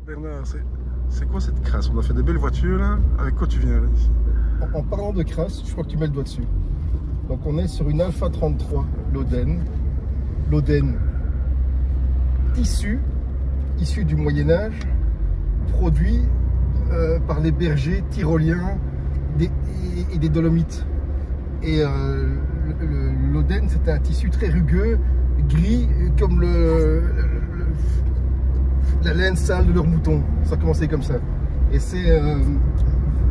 Bernard, c'est quoi cette crasse? On a fait des belles voitures là. Avec quoi tu viens là ici? En parlant de crasse, je crois que tu mets le doigt dessus. Donc on est sur une Alpha 33 Loden. Loden, tissu issu du Moyen-Âge, produit par les bergers tyroliens et des Dolomites. Et le Loden, c'était un tissu très rugueux, gris, comme la laine sale de leurs moutons. Ça commençait comme ça. Et c'est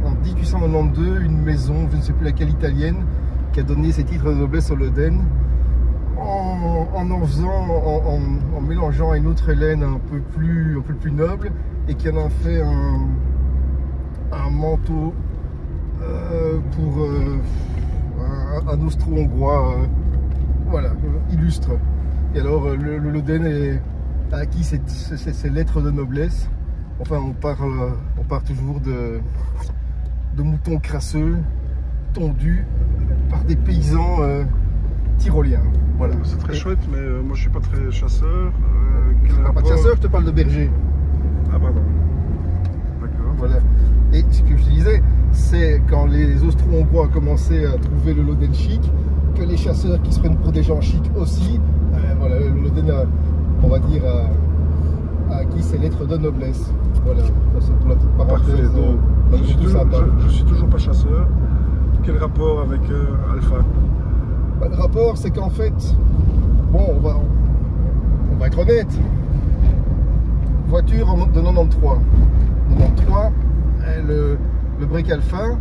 en 1892 une maison, je ne sais plus laquelle italienne, qui a donné ses titres de noblesse au Loden en mélangeant une autre laine un peu plus noble, et qui en a fait un manteau pour un Austro-Hongrois, voilà, illustre. Et alors le Loden a acquis ces lettres de noblesse. Enfin, on part toujours de moutons crasseux, tondus par des paysans tyroliens. Voilà. C'est très chouette, mais moi je suis pas très chasseur. Pas de chasseur, je te parle de berger. Ah pardon. D'accord. Voilà. Et ce que je disais, c'est quand les Austro-Hongrois ont commencé à trouver le Loden chic, que les chasseurs qui se prennent pour des gens chics aussi, voilà, le Loden on va dire, a acquis ses lettres de noblesse. Voilà, ça c'est pour la petite parenthèse. Parfait. Donc, je suis toujours pas chasseur. Quel rapport avec Alpha? Bah, le rapport, c'est qu'en fait, bon, on va être honnête. Voiture de 93. 93, le break Alpha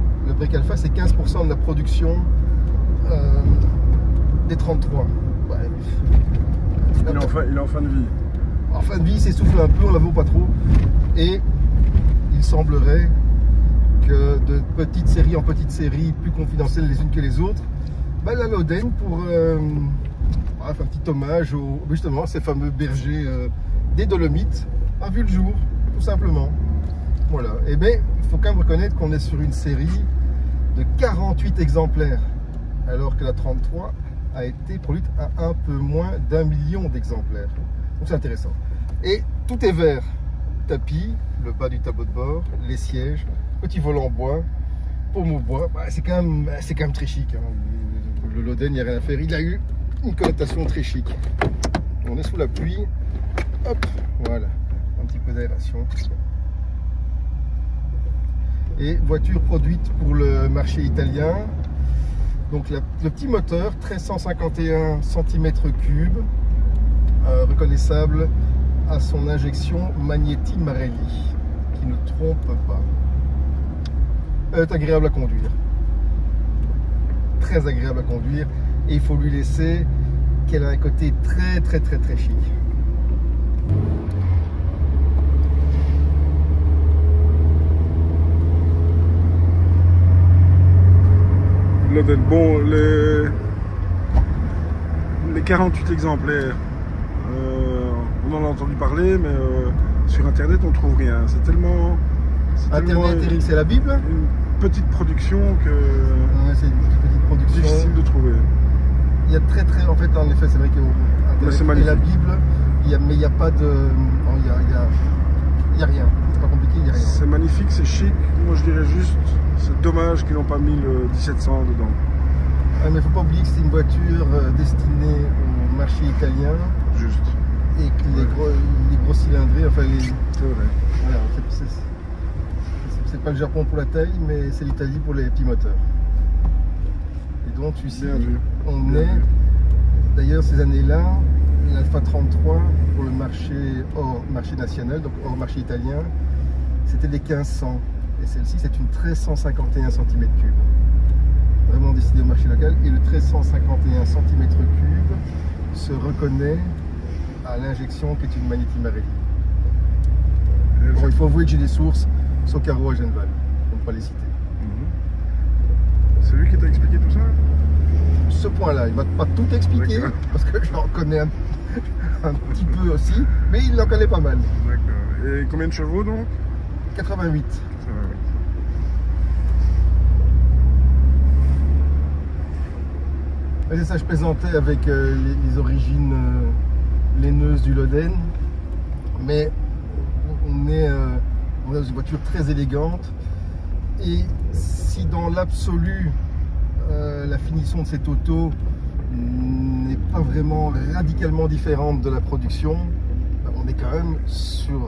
c'est 15% de la production des 33. Ouais. Il est en fin de vie. En fin de vie, il s'essouffle un peu, on la vaut pas trop. Et il semblerait que de petite série en petite série, plus confidentielles les unes que les autres, bah, la Loden, pour un petit hommage justement ces fameux bergers des Dolomites, a vu le jour, tout simplement. Voilà. Et bien, il faut quand même reconnaître qu'on est sur une série de 48 exemplaires, alors que la 33 a été produite à un peu moins d'1 million d'exemplaires. Donc c'est intéressant. Et tout est vert. Tapis, le bas du tableau de bord, les sièges, petit volant en bois, paume au bois. Bah, c'est quand même très chic. Hein. Le Loden, il n'y a rien à faire. Il a eu une connotation très chic. On est sous la pluie. Hop, voilà. Un petit peu d'aération. Et voiture produite pour le marché italien. Donc le petit moteur, 1351 cm3, reconnaissable à son injection Magneti Marelli, qui ne trompe pas. Elle est agréable à conduire. Très agréable à conduire. Et il faut lui laisser qu'elle a un côté très chic. Loden. Bon, les 48 exemplaires, on en a entendu parler, mais sur internet on trouve rien. C'est tellement Internet, Eric, c'est la Bible. Une petite production que c'est une petite production difficile de trouver. Il y a en fait, en effet, c'est vrai que la Bible, mais il n'y a pas de, il y a rien. C'est pas compliqué, il y a rien. C'est magnifique, c'est chic. Moi, je dirais juste, c'est dommage qu'ils n'ont pas mis le 1700 dedans. Ah, mais il ne faut pas oublier que c'est une voiture destinée au marché italien. Juste. Et que les gros cylindrés, enfin les. C'est vrai. Voilà, c'est pas le Japon pour la taille, mais c'est l'Italie pour les petits moteurs. Et donc ici, on est. D'ailleurs, ces années-là, l'Alpha 33 pour le marché hors marché national, donc hors marché italien, c'était des 1500. Et celle-ci, c'est une 1351 cm3. Vraiment destinée au marché local. Et le 1351 cm3 se reconnaît à l'injection qui est une Magneti Marelli. Bon, il faut avouer que j'ai des sources Socaro à Genval, on ne peut pas les citer. C'est lui qui t'a expliqué tout ça? Ce point-là, il ne va pas tout expliquer, parce que j'en connais un petit peu aussi, mais il en connaît pas mal. D'accord. Et combien de chevaux donc? 88. C'est ça, je présentais avec les origines laineuses du Loden, mais on on est dans une voiture très élégante. Et si dans l'absolu, la finition de cette auto n'est pas vraiment radicalement différente de la production, on est quand même sur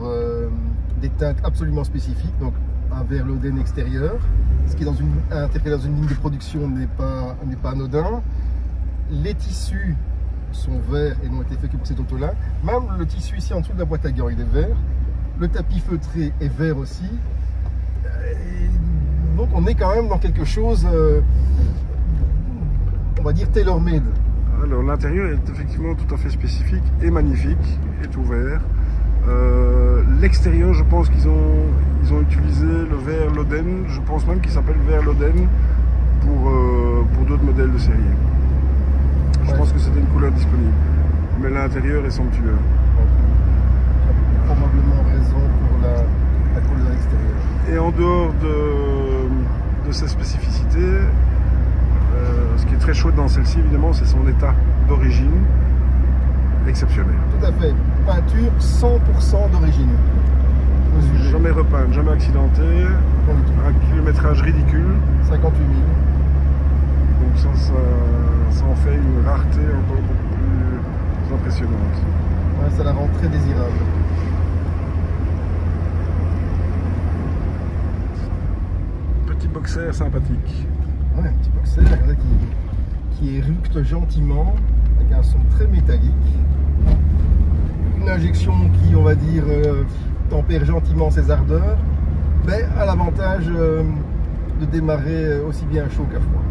des teintes absolument spécifiques. Donc un verre Loden extérieur, ce qui est intégré dans une ligne de production n'est pas anodin. Les tissus sont verts et n'ont été faits que pour cette auto-là. Même le tissu ici en dessous de la boîte à gants, il est vert. Le tapis feutré est vert aussi. Et donc on est quand même dans quelque chose, on va dire tailor-made. Alors l'intérieur est effectivement tout à fait spécifique et magnifique, est tout vert. L'extérieur, je pense qu'ils ont utilisé le verre Loden, je pense même qu'il s'appelle verre Loden pour d'autres modèles de série. Je pense que c'était une couleur disponible, mais l'intérieur est somptueux. Probablement raison pour la couleur extérieure. Et en dehors de ces spécificités, ce qui est très chouette dans celle-ci, évidemment, c'est son état d'origine exceptionnel. Tout à fait. Peinture 100% d'origine. Jamais repeinte, jamais accidenté, un kilométrage ridicule. 58 000. Donc ça en fait une rareté encore beaucoup plus impressionnante. Ouais, ça la rend très désirable. Petit boxer sympathique. Ouais, un petit boxer là, qui éructe gentiment, avec un son très métallique. Une injection qui, on va dire, tempère gentiment ses ardeurs, mais a l'avantage de démarrer aussi bien chaud qu'à froid.